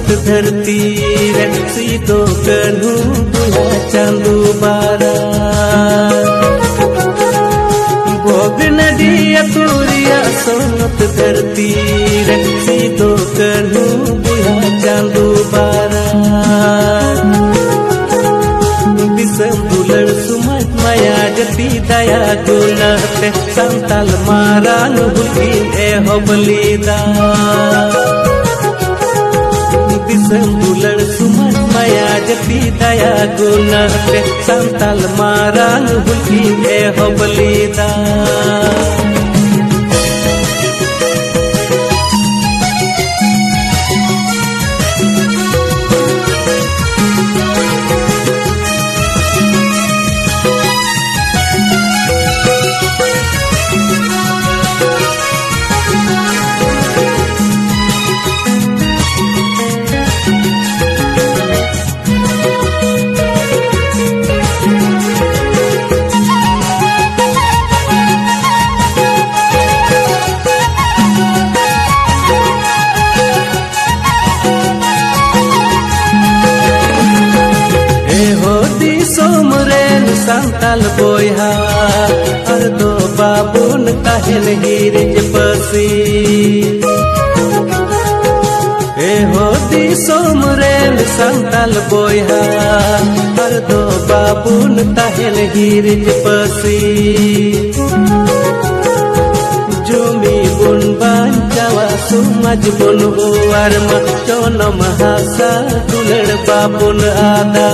सोनत धरती रे सीतो कन्हू बुढ़ा चांदू बारा भोग नदिया तुरिया सोनत धरती रे सीतो कन्हू बुढ़ा चांदू बारा दिसम दुलर सुमत माया जती दया गुनाते संताल मारान हुकी ए होबलीदा दिसम दुलर सुमत माया जती दया गुनाते संताल मारान हुकी ए होबलीदा संताल बोया और दो बाबून कहन गिरज पसी ए होती सोमरेन संताल बोया और दो बाबून कहन गिरज पसी जुमी बुन बांचावा सुमज बुन उवार मचोन महासा दुलड़ बाबून आदा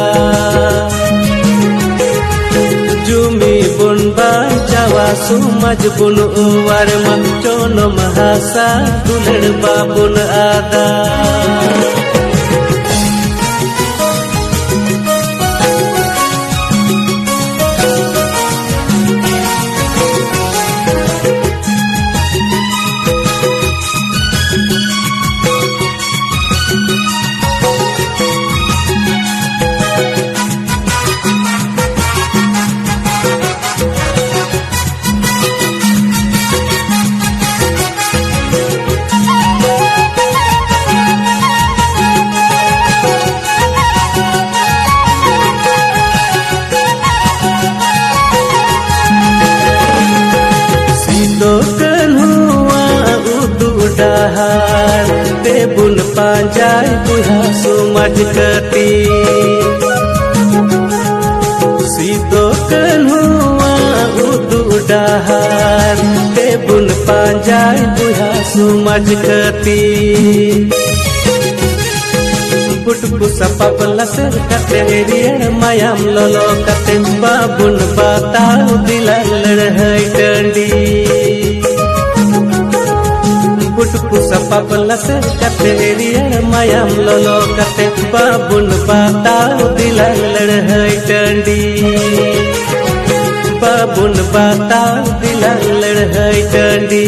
जुमी बुन बांचावा सुमज बुन उवार मचोन महासा दुलड़ बाबुन आदा ते बुन पांजाय बुढ़ा सुमज कती सीतो कन्हुआ उदू डहार ते बुन पांजाय बुढ़ा सुमज कती पुटपुसा पपला सर कते रियड़ मायाम लोलो कते बाबुन बताओ दिला लड़हई डंडी पुटपुसा पपला सर कते रियड़ मायाम लोलो कते बाबुन बताओ दिला लड़हई डंडी बाबुन बताओ दिला लड़हई डंडी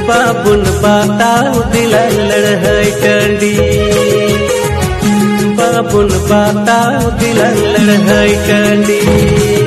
बाबुन बताओ दिला लड़हई डंडी बाबुन बताओ दिला लड़हई डंडी।